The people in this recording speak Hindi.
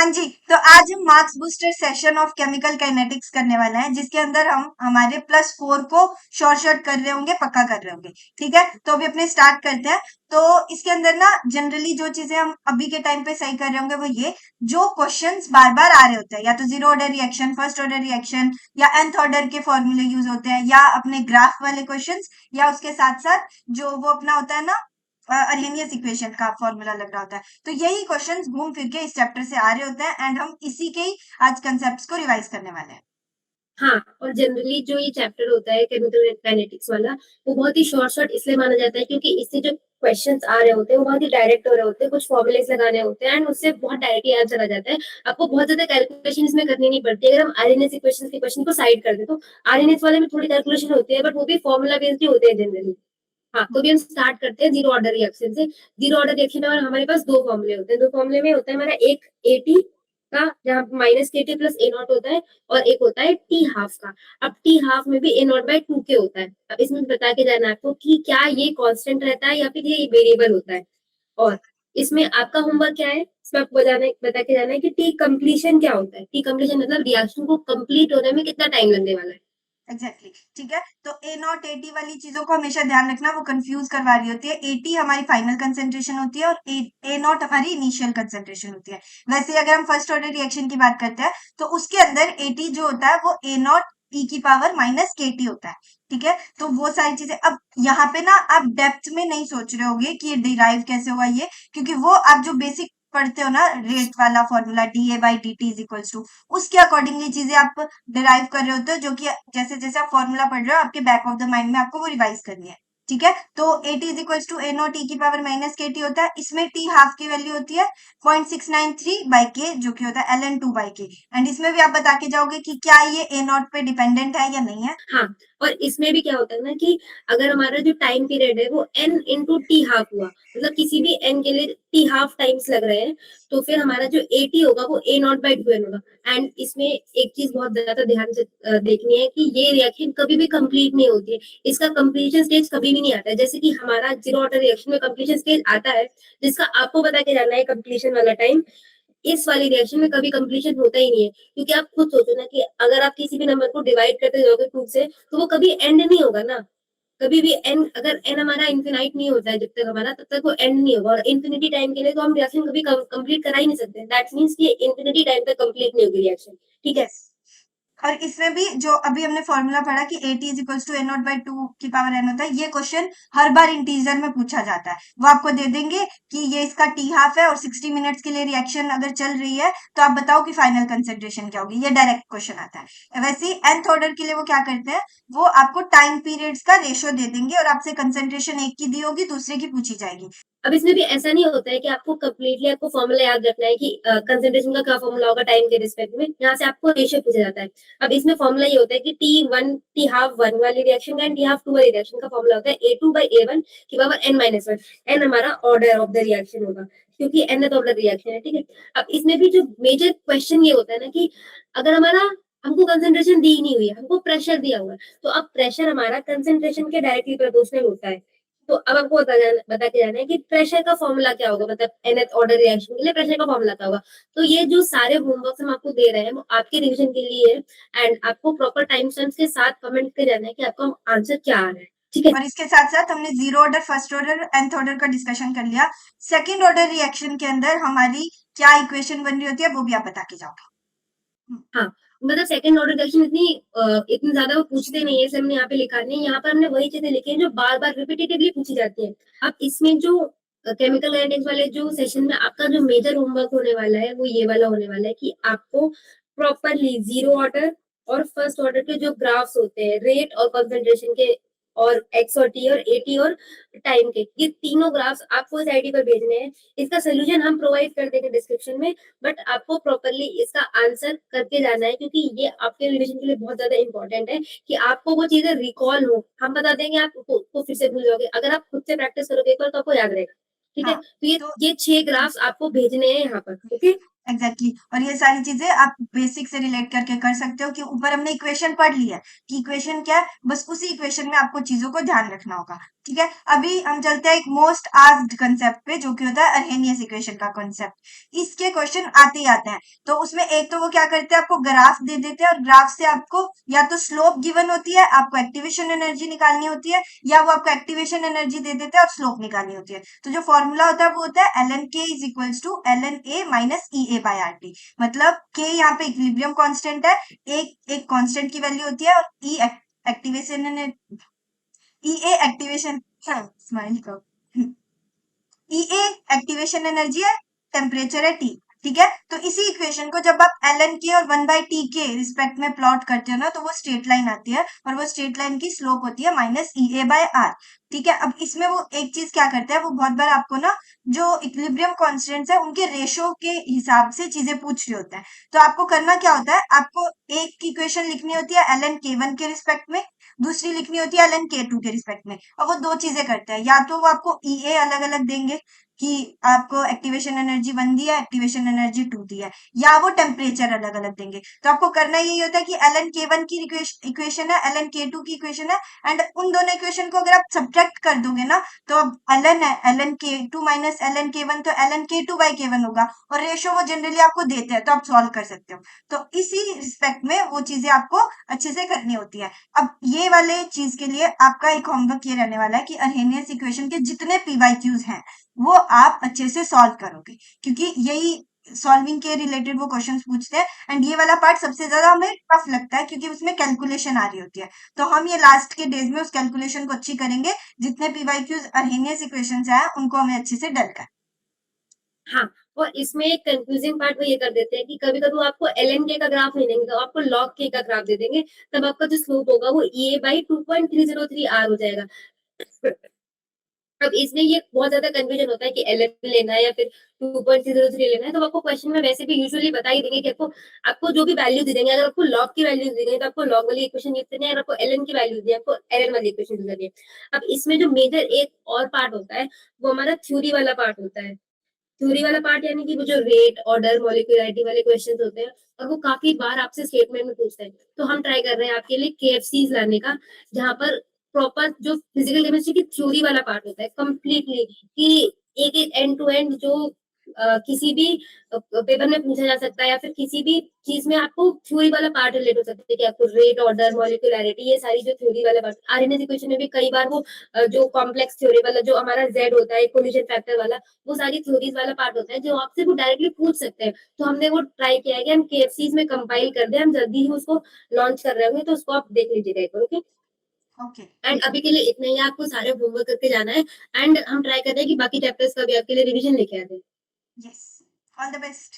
हाँ जी, तो आज हम marks booster session of chemical kinetics करने वाले हैं, जिसके अंदर हम हमारे +4 को शॉर्ट कर रहे होंगे, पक्का कर रहे होंगे। ठीक है, तो अभी अपने स्टार्ट करते हैं। तो इसके अंदर ना जनरली जो चीजें हम अभी के टाइम पे सही कर रहे होंगे वो ये, जो क्वेश्चंस बार बार आ रहे होते हैं, या तो zero order reaction, first order reaction, या nth ऑर्डर के फॉर्मूले यूज होते हैं, या अपने ग्राफ वाले क्वेश्चंस, या उसके साथ साथ जो वो अपना होता है ना अर्हेनियस इक्वेशन का फॉर्मूला लग रहा होता है। तो यही क्वेश्चंस घूम फिर के इस चैप्टर से आ रहे होते हैं, एंड हम इसी के ही आज कंसेप्ट्स को रिवाइज करने वाले हैं। हाँ, और जनरली जो ये चैप्टर होता है केमिकल काइनेटिक्स वाला, वो बहुत ही शॉर्ट इसलिए माना जाता है क्योंकि इससे जो क्वेश्चंस आ रहे होते हैं वो बहुत ही डायरेक्ट हो रहे होते हैं, कुछ फॉर्मुलेस लगाने होते हैं एंड उससे बहुत डायरेक्टली आंसर आ जाता है। आपको बहुत ज्यादा कैलकुलेशन इसमें करनी नहीं पड़ती। अगर हम आरएनएस इक्वेशन के क्वेश्चन को साइड कर दे तो आरएनएस वाले में थोड़ी कैलकुलेशन होती है, बट वो भी फॉर्मूला बेस्ड ही होते हैं जनरली। हाँ, तो भी हम स्टार्ट करते हैं जीरो ऑर्डर रिएक्शन से। जीरो ऑर्डर रिएक्शन में हमारे पास दो फॉर्मूले होते हैं। दो फॉर्मूले में होता है हमारा एक एटी का, जहाँ माइनस के टी प्लस ए नॉट होता है, और एक होता है टी हाफ का। अब टी हाफ में भी ए नॉट बाई टू के होता है। अब इसमें बता के जाना है आपको कि क्या ये कांस्टेंट रहता है या फिर ये वेरिएबल होता है। और इसमें आपका होमवर्क क्या है, इसमें आपको बता के जाना है कि टी कंप्लीशन क्या होता है। टी कंप्लीशन मतलब रिएक्शन को कंप्लीट होने में कितना टाइम लगने वाला है। एग्जैक्टली ठीक है, तो ए नॉट एटी वाली चीजों को हमेशा ध्यान रखना, वो कंफ्यूज करवा रही होती है। एटी हमारी फाइनल कंसेंट्रेशन होती है और ए नॉट हमारी इनिशियल कंसेंट्रेशन होती है। वैसे अगर हम फर्स्ट ऑर्डर रिएक्शन की बात करते हैं तो उसके अंदर एटी जो होता है वो ए नॉट ई की पावर माइनस के टी होता है। ठीक है, तो वो सारी चीजें अब यहाँ पे ना आप डेप्थ में नहीं सोच रहे होगे कि ये डिराइव कैसे हुआ ये, क्योंकि वो आप जो बेसिक पढ़ते हो ना, रेट वाला formula D A by D T is equals to, उसके अकॉर्डिंगली चीजें आप डिराइव कर रहे होते हो, जो कि जैसे जैसे आप फॉर्मूला पढ़ रहे हो आपके बैक ऑफ द माइंड में आपको वो रिवाइज करनी है। ठीक है, तो A T is equals to A naught E की पावर माइनस के टी होता है। इसमें टी हाफ की वैल्यू होती है 0.693 बाई के, जो कि होता है एल एन टू बाई के। एंड इसमें भी आप बता के जाओगे कि क्या ये ए नॉट पे डिपेंडेंट है या नहीं है। हाँ, और इसमें भी क्या होता है ना कि अगर हमारा जो टाइम पीरियड है वो n इंटू टी हाफ हुआ, मतलब किसी भी n के लिए टी हाफ टाइम्स लग रहे हैं, तो फिर हमारा जो एटी होगा वो ए नॉट बाई टू एन होगा। एंड इसमें एक चीज बहुत ज्यादा ध्यान से देखनी है कि ये रिएक्शन कभी भी कंप्लीट नहीं होती है। इसका कंप्लीशन स्टेज कभी भी नहीं आता है। जैसे कि हमारा जीरो ऑर्डर रिएक्शन में कंप्लीशन स्टेज आता है, जिसका आपको बता के जाना है कंप्लीशन वाला टाइम। इस वाली रिएक्शन में कभी कंप्लीशन होता ही नहीं है, क्योंकि आप खुद सोचो ना कि अगर आप किसी भी नंबर को डिवाइड करते जाओगे टू से, तो वो कभी एंड नहीं होगा ना। कभी भी एन, अगर एन हमारा इन्फिनाइट नहीं होता है जब तक हमारा, तब तक वो एंड नहीं होगा। और इन्फिनिटी टाइम के लिए तो हम रिएक्शन कभी कंप्लीट करा ही नहीं सकते। दैट मींस कि इन्फिनिटी टाइम तक कंप्लीट नहीं होगी रिएक्शन। ठीक है। यस, और इसमें भी जो अभी हमने फॉर्मूला पढ़ा कि A T is equals to A not by two की पावर एन होता है, ये क्वेश्चन हर बार इंटीजर में पूछा जाता है। वो आपको दे देंगे कि ये इसका टी हाफ है और 60 मिनट्स के लिए रिएक्शन अगर चल रही है तो आप बताओ कि फाइनल कंसेंट्रेशन क्या होगी। ये डायरेक्ट क्वेश्चन आता है। वैसे ही nth ऑर्डर के लिए वो क्या करते हैं, वो आपको टाइम पीरियड्स का रेशियो दे देंगे और आपसे कंसेंट्रेशन एक की दी होगी, दूसरे की पूछी जाएगी। अब इसमें भी ऐसा नहीं होता है कि आपको कंप्लीटली आपको फॉर्मूला याद रखना है कि कंसंट्रेशन का क्या फॉर्मूला होगा टाइम के रिस्पेक्ट में। यहाँ से आपको रेशियो पूछा जाता है। अब इसमें फॉर्मूला ये होता है कि T one T half one वाली रिएक्शन का एंड टी हाफ टू वाली रिएक्शन का फॉर्मूला होता है A two by A one की power N minus one. N हमारा ऑर्डर ऑफ द रिएक्शन होगा, क्योंकि एन ऑर्डर रिएक्शन है। ठीक है। अब इसमें भी जो मेजर क्वेश्चन ये होता है ना कि अगर हमारा हमको कंसेंट्रेशन दी नहीं हुई है, हमको प्रेशर दिया हुआ है, तो अब प्रेशर हमारा कंसेंट्रेशन के डायरेक्टली प्रोपोर्शनल होता है। तो अब आपको बता के जाना है कि प्रेशर का फॉर्मूला क्या होगा, मतलब nth ऑर्डर रिएक्शन के लिए प्रेशर का फॉर्मूला क्या होगा। तो ये जो सारे होमवर्क हम आपको दे रहे हैं वो आपके रिवीजन के लिए है, एंड आपको प्रॉपर टाइम स्टैम्प्स के साथ कमेंट के जाना है कि आपका आंसर क्या आ रहा है। ठीक है। और इसके साथ साथ हमने zero order, first order, nth order का डिस्कशन कर लिया। सेकंड ऑर्डर रिएक्शन के अंदर हमारी क्या इक्वेशन बन रही होती है वो भी आप बता के जाओगे। हाँ, मतलब सेकंड ऑर्डर रिएक्शन इतनी ज्यादा वो पूछते नहीं है, हमने यहाँ पे लिखा नहीं। यहाँ पर हमने वही चीजें लिखी है जो बार बार रिपीटेटिवली पूछी जाती है। अब इसमें जो केमिकल काइनेटिक्स वाले जो सेशन में आपका जो मेजर होमवर्क होने वाला है वो ये वाला होने वाला है कि आपको प्रॉपरली जीरो ऑर्डर और फर्स्ट ऑर्डर के जो ग्राफ्स होते हैं, रेट और कंसंट्रेशन के, और एक्स और टी और एटी और टाइम के, ये तीनों ग्राफ्स आपको इस आईडी पर भेजने हैं। इसका सोल्यूशन हम प्रोवाइड कर देंगे डिस्क्रिप्शन में, बट आपको प्रॉपरली इसका आंसर करके जाना है, क्योंकि ये आपके रिविजन के लिए बहुत ज्यादा इंपॉर्टेंट है कि आपको वो चीजें रिकॉल हो। हम बता देंगे आप उसको फिर से भूल जाओगे। अगर आप खुद से प्रैक्टिस करोगे एक बार तो आपको याद रहेगा। ठीक है, हाँ, तो ये तो ये 6 ग्राफ्स आपको भेजने हैं यहाँ पर। ओके। एग्जैक्टली और ये सारी चीजें आप बेसिक से रिलेट करके कर सकते हो कि ऊपर हमने इक्वेशन पढ़ ली है कि इक्वेशन क्या है, बस उसी इक्वेशन में आपको चीजों को ध्यान रखना होगा। ठीक है, अभी हम चलते हैं एक मोस्ट आस्क्ड कंसेप्ट पे, जो कि होता है अर्हेनियस इक्वेशन का कंसेप्ट। इसके क्वेश्चन आते ही आते हैं। तो उसमें एक तो वो क्या करते हैं, आपको ग्राफ दे देते हैं और ग्राफ से आपको या तो स्लोप गिवन होती है, आपको एक्टिवेशन एनर्जी निकालनी होती है, या वो आपको एक्टिवेशन एनर्जी दे देते हैं और स्लोप निकालनी होती है। तो जो फॉर्मूला होता है वो होता है L N K is equals to L N A minus E A by R T. मतलब के यहाँ पे इक्विलिब्रियम कांस्टेंट है, एक कांस्टेंट की वैल्यू होती है, और ई एक्टिवेशन ईए एक्टिवेशन, स्माइल को, ईए एक्टिवेशन एनर्जी है, टेम्परेचर है टी। ठीक है, तो इसी इक्वेशन को जब आप एल एन के और 1/t के रिस्पेक्ट में प्लॉट करते हो ना, तो वो स्ट्रेट लाइन आती है, और वो स्ट्रेट लाइन की स्लोप होती है minus E A by R. ठीक है, अब इसमें वो एक चीज क्या करते हैं, वो बहुत बार आपको ना जो इक्विलिब्रियम कॉन्स्टेंट्स है उनके रेशो के हिसाब से चीजें पूछ रहे होते हैं। तो आपको करना क्या होता है, आपको एक इक्वेशन लिखनी होती है एल एन के वन के रिस्पेक्ट में, दूसरी लिखनी होती है एल एन के टू के रिस्पेक्ट में, और वो दो चीजें करते हैं, या तो वो आपको ई ए अलग अलग देंगे कि आपको एक्टिवेशन एनर्जी वन दी है, एक्टिवेशन एनर्जी टू दी है, या वो टेम्परेचर अलग अलग देंगे। तो आपको करना यही होता है कि एल एन के वन की इक्वेशन है, एल एन के टू की इक्वेशन है, एंड उन दोनों इक्वेशन को अगर आप सब्ट्रैक्ट कर दोगे ना, तो अब एल एन है, एल एन के टू माइनस एल एन के वन, तो एल एन के टू बाई के वन होगा, और रेशो वो जनरली आपको देते हैं, तो आप सॉल्व कर सकते हो। तो इसी रिस्पेक्ट में वो चीजें आपको अच्छे से करनी होती है। अब ये वाले चीज के लिए आपका एक होमवर्क ये रहने वाला है कि अर्हेनियस इक्वेशन के जितने पीवाईक्यूज हैं वो आप अच्छे से सॉल्व करोगे, क्योंकि यही सॉल्विंग के रिलेटेड वो क्वेश्चंस पूछते हैं। एंड ये वाला पार्ट सबसे ज्यादा हमें टफ लगता है, क्योंकि उसमें कैलकुलेशन आ रही होती है। तो हम ये लास्ट के डेज में उस कैलकुलेशन को अच्छी करेंगे, जितने पीवाईक्यूज अर्हेनियस इक्वेशन है उनको हमें अच्छे से डल कर। हाँ, और इसमें एक कंफ्यूजिंग पार्ट वो ये कर देते हैं कि कभी-कभी वो आपको एलएनके का ग्राफ नहीं देंगे, तो आपको लॉग के का ग्राफ दे देंगे, तब आपका जो स्लोप होगा वो ईए बाई 2.303 आर हो जाएगा। अब इसमें ये बहुत ज़्यादा कन्फ्यूजन होता है कि एलएन लेना है या फिर 2.303 लेना है, तो आपको क्वेश्चन में वैसे भी यूजुअली बता ही देंगे कि आपको आपको जो भी वैल्यू दे देंगे, अगर आपको लॉग की वैल्यू दे देंगे, तो आपको लॉग वाली इक्वेशन यूज़ करनी है, अगर आपको एलएन की वैल्यू दी है, आपको एलएन वाली इक्वेशन यूज़ करनी है। अब इसमें जो मेजर एक और पार्ट होता है, वो हमारा थ्योरी वाला पार्ट होता है। थ्योरी वाला पार्ट यानी कि वो जो रेट, ऑर्डर, मॉलिक्यूलरिटी वाले क्वेश्चंस होते हैं और वो काफ़ी बार आपसे स्टेटमेंट में पूछते हैं। तो हम ट्राई कर रहे हैं आपके लिए केएफसीज़ लाने का, जहाँ पर प्रॉपर जो फिजिकल केमिस्ट्री की थ्योरी वाला पार्ट होता है कंप्लीटली कि एक-एक एंड टू एंड जो किसी भी पेपर में पूछा जा सकता है या फिर किसी भी चीज़ में आपको थ्योरी वाला पार्ट रिलेट हो सकता है कि आपको रेट, ऑर्डर, मॉलिक्यूलरिटी ये सारी जो थ्योरी वाला पार्ट आरएनए इक्वेशन में भी कई बार वो जो कॉम्प्लेक्स थ्योरी वाला जो हमारा ज़ेड होता है, कोलिजन फैक्टर वाला वो सारी थ्योरीज वाला पार्ट होता है जो आपसे वो डायरेक्टली पूछ सकते हैं। तो हमने वो ट्राई किया है कि हम केएफसीज़ में कंपाइल कर दें, हम जल्दी ही उसको लॉन्च कर रहे होंगे तो उसको आप देख लीजिएगा एक बार, ओके? ओके, एंड अभी के लिए इतना ही है, आपको सारे होमवर्क करके जाना है एंड हम ट्राई कर रहे हैं कि बाकी चैप्टर्स का भी आपके लिए रिवीजन लेके आ जाएँ। Yes, all the best.